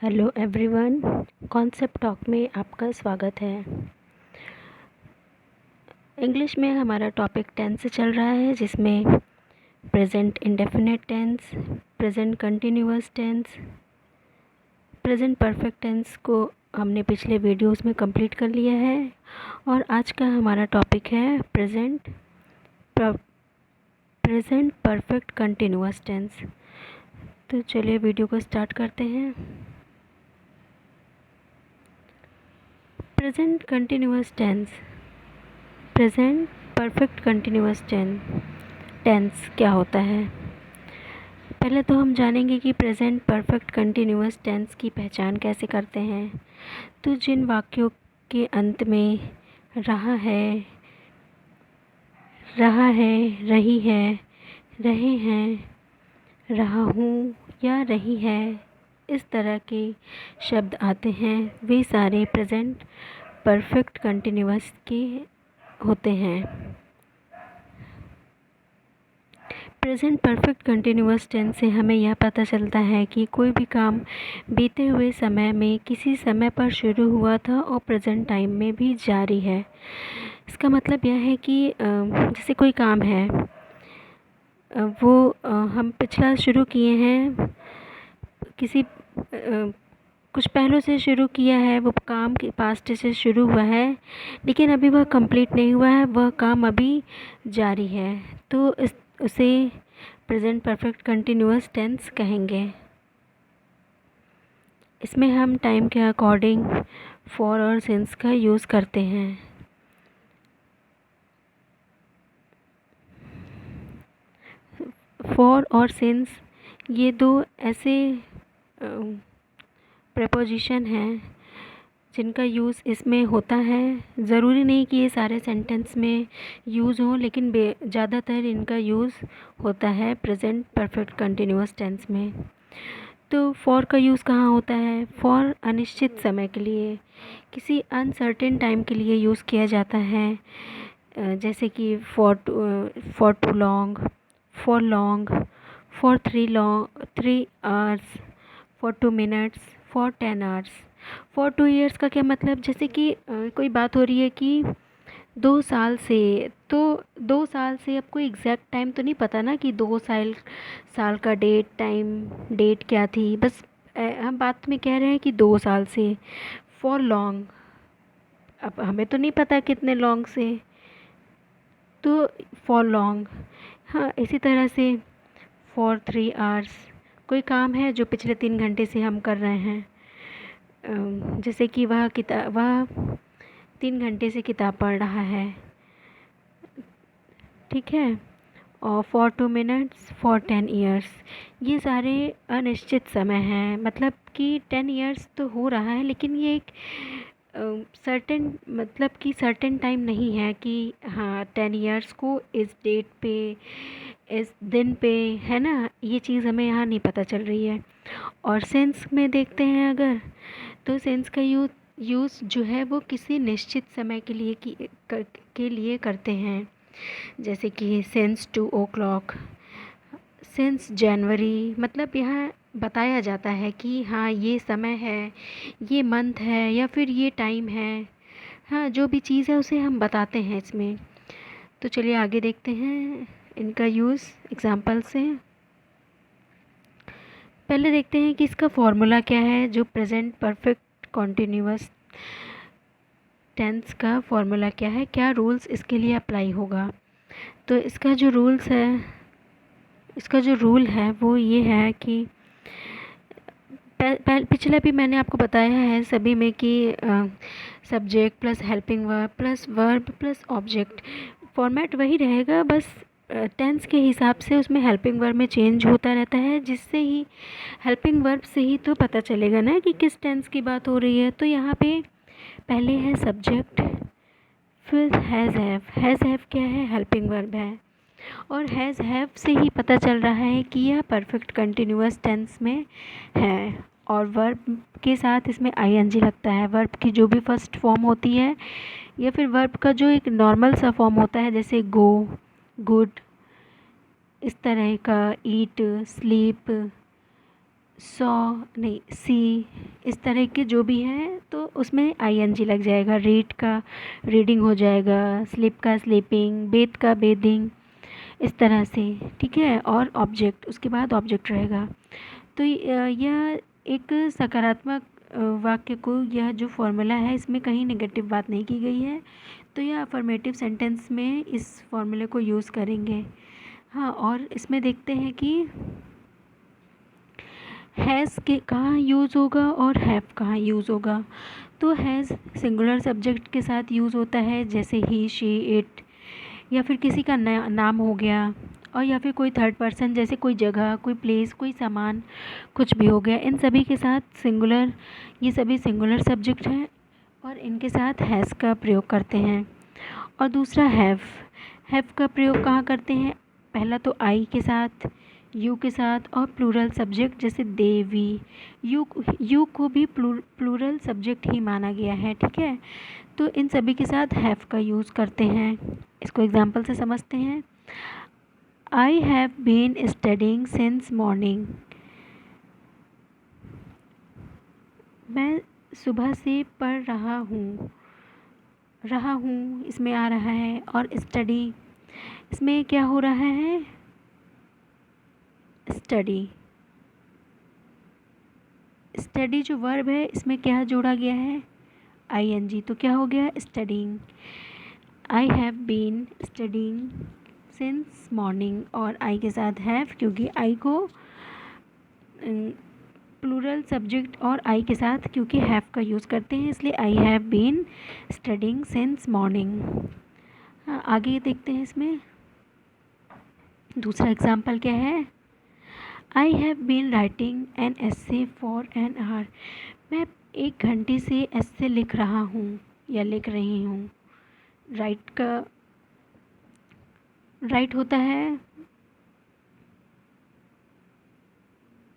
Hello everyone, concept talk में आपका स्वागत है। इंग्लिश में हमारा टॉपिक टेंस से चल रहा है, जिसमें present indefinite tense, present continuous tense, present perfect tense को हमने पिछले वीडियोस में कंप्लीट कर लिया है और आज का हमारा टॉपिक है प्रेजेंट परफेक्ट कंटिन्यूअस टेंस। तो चलिए वीडियो को स्टार्ट करते हैं। Present continuous tense, present perfect continuous tense क्या होता है। पहले तो हम जानेंगे कि प्रेजेंट परफेक्ट कंटिन्यूअस टेंस की पहचान कैसे करते हैं। तो जिन वाक्यों के अंत में रहा है, रही है, रहे हैं, रहा हूँ या रही है, इस तरह के शब्द आते हैं, वे सारे प्रेजेंट परफेक्ट कंटिन्यूअस के होते हैं। प्रेजेंट परफेक्ट कंटिन्यूअस टेंस से हमें यह पता चलता है कि कोई भी काम बीते हुए समय में किसी समय पर शुरू हुआ था और प्रेजेंट टाइम में भी जारी है। इसका मतलब यह है कि जैसे कोई काम है, वो हम पिछला शुरू किए हैं, किसी कुछ पहलों से शुरू किया है, वो काम के पास्ट से शुरू हुआ है, लेकिन अभी वह कंप्लीट नहीं हुआ है, वह काम अभी जारी है, तो उसे प्रेजेंट परफेक्ट कंटिन्यूअस टेंस कहेंगे। इसमें हम टाइम के अकॉर्डिंग फॉर और सिंस का यूज़ करते हैं। फॉर और सिंस ये दो ऐसे प्रेपोजिशन हैं जिनका यूज़ इसमें होता है। ज़रूरी नहीं कि ये सारे सेंटेंस में यूज़ हो, लेकिन ज़्यादातर इनका यूज़ होता है प्रेजेंट परफेक्ट कंटिन्यूअस टेंस में। तो फॉर का यूज़ कहाँ होता है? फॉर अनिश्चित समय के लिए, किसी अनसर्टेन टाइम के लिए यूज़ किया जाता है, जैसे कि for too long, for long, for 3 hours, for 2 minutes, for 10 hours. For 2 years का क्या मतलब? जैसे कि कोई बात हो रही है कि 2 साल से, तो 2 साल से अब कोई एग्जैक्ट टाइम तो नहीं पता ना कि 2 साल का डेट क्या थी, बस हम बात में कह रहे हैं कि 2 साल से। फॉर लॉन्ग, अब हमें तो नहीं पता कितने लॉन्ग से, तो फॉर लॉन्ग। हाँ, इसी तरह से फॉर 3 आवर्स, कोई काम है जो पिछले 3 घंटे से हम कर रहे हैं, जैसे कि वह 3 घंटे से किताब पढ़ रहा है, ठीक है। और फॉर 2 मिनट्स, फॉर 10 ईयर्स, ये सारे अनिश्चित समय हैं, मतलब कि 10 ईयर्स तो हो रहा है, लेकिन ये एक सर्टेन, मतलब कि सर्टेन टाइम नहीं है कि हाँ 10 ईयर्स को इस डेट पे, इस दिन पे, है ना, ये चीज़ हमें यहाँ नहीं पता चल रही है। और सेंस में देखते हैं अगर, तो सेंस का यूज़ जो है वो किसी निश्चित समय के लिए करते हैं, जैसे कि सिंस 2 o'clock, सिंस जनवरी, मतलब यहाँ बताया जाता है कि हाँ ये समय है, ये मंथ है, या फिर ये टाइम है। हाँ, जो भी चीज़ है उसे हम बताते हैं इसमें। तो चलिए आगे देखते हैं इनका यूज़ एग्जाम्पल से। पहले देखते हैं कि इसका फॉर्मूला क्या है, जो प्रेजेंट परफेक्ट कॉन्टिन्यूअस टेंस का फॉर्मूला क्या है, क्या रूल्स इसके लिए अप्लाई होगा। तो इसका जो रूल है वो ये है कि पिछले भी मैंने आपको बताया है सभी में कि subject plus helping verb plus verb plus object, format वही रहेगा, बस टेंस के हिसाब से उसमें हेल्पिंग वर्ब में चेंज होता रहता है, जिससे ही हेल्पिंग वर्ब से ही तो पता चलेगा ना कि किस टेंस की बात हो रही है। तो यहाँ पे पहले है सब्जेक्ट, फिर हैज़ हैव क्या है? हेल्पिंग वर्ब है, और हैज़ हैव से ही पता चल रहा है कि यह परफेक्ट कंटिन्यूअस टेंस में है, और वर्ब के साथ इसमें आईएनजी लगता है। वर्ब की जो भी फर्स्ट फॉर्म होती है, या फिर वर्ब का जो एक नॉर्मल सा फॉर्म होता है, जैसे गो, गुड, इस तरह का, ईट, स्लीप, सॉ नहीं सी, इस तरह के जो भी हैं तो उसमें आईएनजी लग जाएगा। रीड का रीडिंग हो जाएगा, स्लीप का स्लीपिंग, बेथ का बेथिंग, इस तरह से, ठीक है। और ऑब्जेक्ट, उसके बाद ऑब्जेक्ट रहेगा। तो यह एक सकारात्मक वाक्य को, यह जो फॉर्मूला है इसमें कहीं नेगेटिव बात नहीं की गई है, तो यह अफर्मेटिव सेंटेंस में इस फॉर्मूले को यूज़ करेंगे। हाँ, और इसमें देखते हैं कि हैज़ के कहाँ यूज़ होगा और हैव कहाँ यूज़ होगा। तो हैज़ सिंगुलर सब्जेक्ट के साथ यूज़ होता है, जैसे ही, शी, इट, या फिर किसी का नाम हो गया, और या फिर कोई थर्ड पर्सन, जैसे कोई जगह, कोई प्लेस, कोई सामान, कुछ भी हो गया। इन सभी के साथ सिंगुलर, ये सभी सिंगुलर सब्जेक्ट हैं और इनके साथ हैज़ का प्रयोग करते हैं। और दूसरा हैव का प्रयोग कहाँ करते हैं? पहला तो आई के साथ, यू के साथ, और प्लूरल सब्जेक्ट जैसे दे, वी। यू को भी प्लूरल सब्जेक्ट ही माना गया है, ठीक है। तो इन सभी के साथ हैव का यूज़ करते हैं। इसको एग्जाम्पल से समझते हैं। I have been studying since morning. मैं सुबह से पढ़ रहा हूँ इसमें आ रहा है, और स्टडी इसमें क्या हो रहा है? स्टडी जो वर्ब है इसमें क्या जोड़ा गया है? आईएनजी। तो क्या हो गया? Studying. I have been studying since morning, और आई के साथ हैव, क्योंकि आई को प्लूरल सब्जेक्ट, और आई के साथ क्योंकि हैव का यूज़ करते हैं, इसलिए I have been studying since morning. हाँ, आगे देखते हैं। इसमें दूसरा एग्जाम्पल क्या है? I have been writing an essay for an hour. मैं 1 घंटे से एस्से लिख रहा हूँ या लिख रही हूँ। राइट होता है,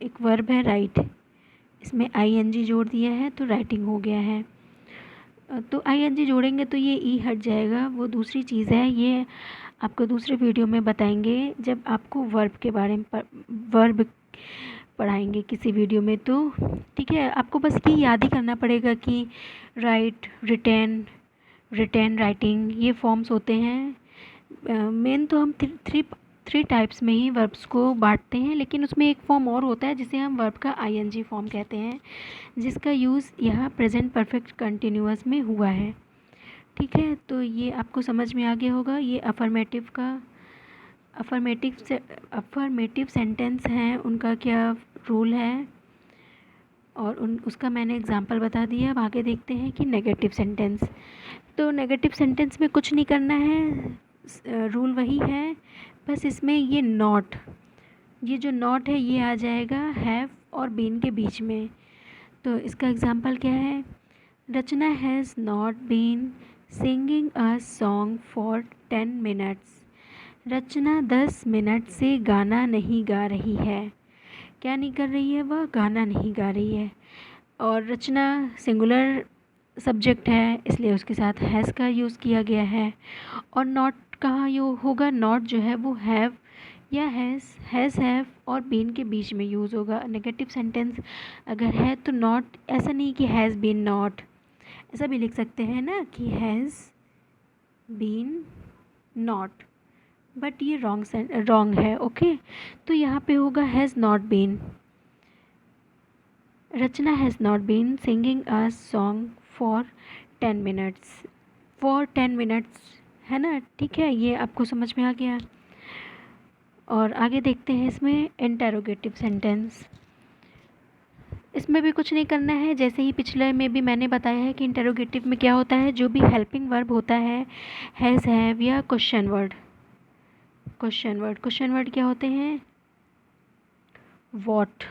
एक वर्ब है राइट, इसमें आईएनजी जोड़ दिया है तो राइटिंग हो गया है। तो आईएनजी जोड़ेंगे तो ये ई हट जाएगा, वो दूसरी चीज़ है। ये आपको दूसरे वीडियो में बताएंगे जब आपको वर्ब के बारे में वर्ब पढ़ाएंगे किसी वीडियो में। तो ठीक है, आपको बस ये याद ही करना पड़ेगा कि राइट, रिटेन, राइटिंग, ये फॉर्म्स होते हैं। मेन तो हम थ्री टाइप्स में ही वर्ब्स को बांटते हैं, लेकिन उसमें एक फॉर्म और होता है जिसे हम वर्ब का आईएनजी फॉर्म कहते हैं, जिसका यूज़ यहाँ प्रेजेंट परफेक्ट कंटिन्यूअस में हुआ है, ठीक है। तो ये आपको समझ में आ गया होगा। ये अफर्मेटिव सेंटेंस हैं, उनका क्या रूल है, और उसका मैंने एग्जांपल बता दिया। अब आगे देखते हैं कि नेगेटिव सेंटेंस। तो नेगेटिव सेंटेंस में कुछ नहीं करना है, रूल वही है, बस इसमें ये जो नॉट है ये आ जाएगा हैव और बीन के बीच में। तो इसका एग्जांपल क्या है? Rachna has not been singing a song for 10 minutes. Rachna 10 minute से गाना नहीं गा रही है। क्या नहीं कर रही है? वह गाना नहीं गा रही है। और रचना सिंगुलर सब्जेक्ट है, इसलिए उसके साथ हैज़ का यूज़ किया गया है। और नॉट कहाँ होगा? नॉट जो है वो हैव या हैज़, हैव और बीन के बीच में यूज़ होगा। नेगेटिव सेंटेंस अगर है तो नॉट, ऐसा नहीं कि हैज़ बीन नॉट, ऐसा भी लिख सकते हैं ना कि हैज़ बीन नॉट, बट ये रॉन्ग है, ओके। तो यहाँ पे होगा has not been. Rachna has not been singing a song for 10 minutes. For 10 minutes है ना, ठीक है, ये आपको समझ में आ गया। और आगे देखते हैं इसमें इंटेरोगेटिव सेंटेंस। इसमें भी कुछ नहीं करना है, जैसे ही पिछले में भी मैंने बताया है कि इंटेरोगेटिव में क्या होता है, जो भी हेल्पिंग वर्ब होता है, हैज़, हैव या क्वेश्चन वर्ड क्या होते हैं? व्हाट,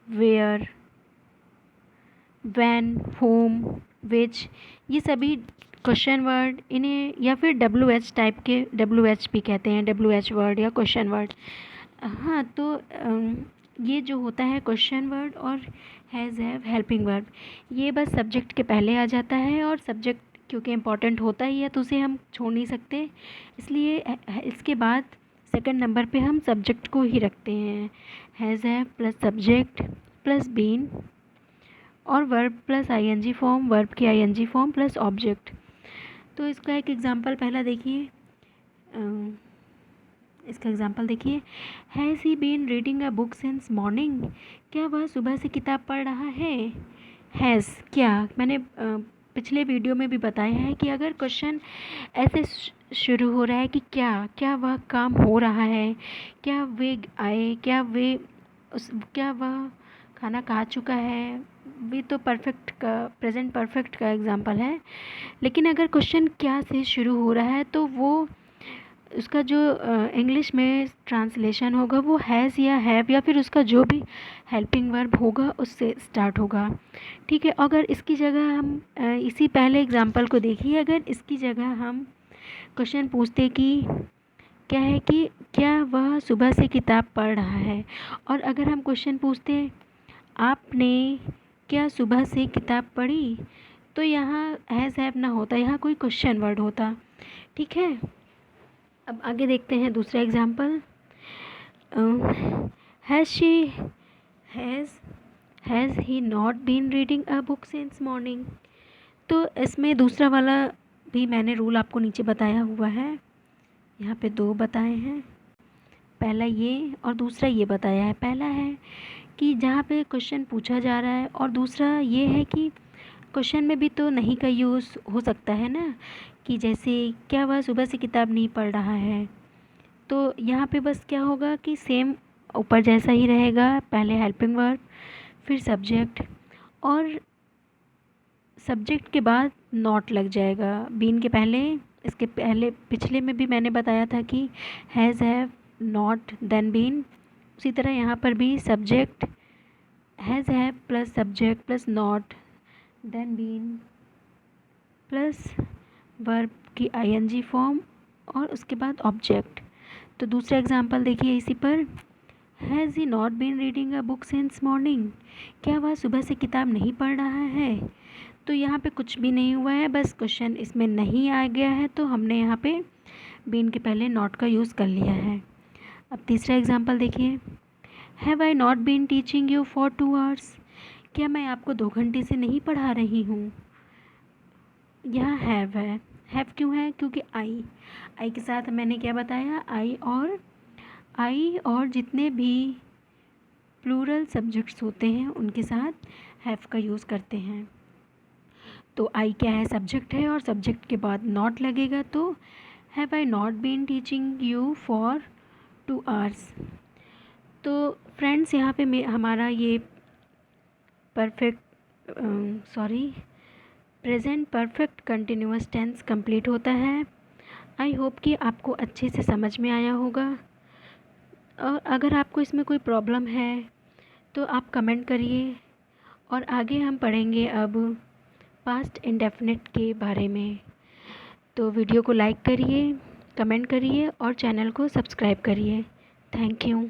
वेयर, व्हेन, होम, विच, ये सभी क्वेश्चन वर्ड, इन्हें या फिर WH टाइप के, WH भी कहते हैं, WH वर्ड या क्वेश्चन वर्ड। हाँ, तो ये जो होता है क्वेश्चन वर्ड और हैज़, हैव, हेल्पिंग वर्ब, ये बस सब्जेक्ट के पहले आ जाता है, और सब्जेक्ट क्योंकि इम्पॉर्टेंट होता ही है तो उसे हम छोड़ नहीं सकते, इसलिए इसके बाद सेकंड नंबर पे हम सब्जेक्ट को ही रखते हैं, has have plus subject plus been और verb plus ING form, verb की आईएनजी फॉर्म प्लस ऑब्जेक्ट। तो इसका एक एग्जांपल पहला देखिए, इसका एग्जांपल देखिए, has he been reading a book since morning, क्या वह सुबह से किताब पढ़ रहा है। हैज़ क्या, मैंने पिछले वीडियो में भी बताया है कि अगर क्वेश्चन ऐसे शुरू हो रहा है कि क्या वह काम हो रहा है, क्या वे आए, क्या वह खाना खा चुका है, वे तो परफेक्ट का, प्रेजेंट परफेक्ट का एग्जांपल है। लेकिन अगर क्वेश्चन क्या से शुरू हो रहा है तो वो उसका जो इंग्लिश में ट्रांसलेशन होगा वो हैज़ या हैव या फिर उसका जो भी हेल्पिंग वर्ब होगा उससे स्टार्ट होगा। ठीक है, अगर इसकी जगह हम इसी पहले एग्जांपल को देखिए, अगर इसकी जगह हम क्वेश्चन पूछते कि क्या है कि क्या वह सुबह से किताब पढ़ रहा है, और अगर हम क्वेश्चन पूछते आपने क्या सुबह से किताब पढ़ी, तो यहाँ हैज़ हैव ना होता, यहाँ कोई क्वेश्चन वर्ड होता। ठीक है, अब आगे देखते हैं दूसरा example. Has he not been reading a book since morning. तो इसमें दूसरा वाला भी मैंने रूल आपको नीचे बताया हुआ है, यहाँ पे दो बताए हैं, पहला ये और दूसरा ये बताया है। पहला है कि जहाँ पे क्वेश्चन पूछा जा रहा है, और दूसरा ये है कि क्वेश्चन में भी तो नहीं का यूज़ हो सकता है ना, कि जैसे क्या वह सुबह से किताब नहीं पढ़ रहा है, तो यहाँ पे बस क्या होगा कि सेम ऊपर जैसा ही रहेगा, पहले हेल्पिंग वर्ब फिर सब्जेक्ट, और सब्जेक्ट के बाद नॉट लग जाएगा बीन के पहले। इसके पहले पिछले में भी मैंने बताया था कि has have not then been, उसी तरह यहाँ पर भी subject has have plus subject plus not then been plus verb की आईएनजी फॉर्म और उसके बाद ऑब्जेक्ट। तो दूसरा एग्जांपल देखिए इसी पर, has he not been reading a book since morning, क्या वह सुबह से किताब नहीं पढ़ रहा है। तो यहाँ पे कुछ भी नहीं हुआ है, बस क्वेश्चन इसमें नहीं आ गया है, तो हमने यहाँ पे बीन के पहले नॉट का यूज़ कर लिया है। अब तीसरा एग्जांपल देखिए, have I not been teaching you for 2 hours, क्या मैं आपको 2 घंटे से नहीं पढ़ा रही हूँ। यहाँ हैव है, हैव क्यों है, क्योंकि आई के साथ मैंने क्या बताया, आई और जितने भी प्लूरल सब्जेक्ट्स होते हैं उनके साथ हैव का यूज़ करते हैं। तो आई क्या है, सब्जेक्ट है, और सब्जेक्ट के बाद नॉट लगेगा, तो have I not been teaching you for 2 hours। तो फ्रेंड्स यहाँ पे हमारा ये present perfect continuous tense complete होता है। आई होप कि आपको अच्छे से समझ में आया होगा, और अगर आपको इसमें कोई प्रॉब्लम है तो आप कमेंट करिए, और आगे हम पढ़ेंगे अब पास्ट इंडेफिनिट के बारे में। तो वीडियो को लाइक करिए, कमेंट करिए और चैनल को सब्सक्राइब करिए। Thank you.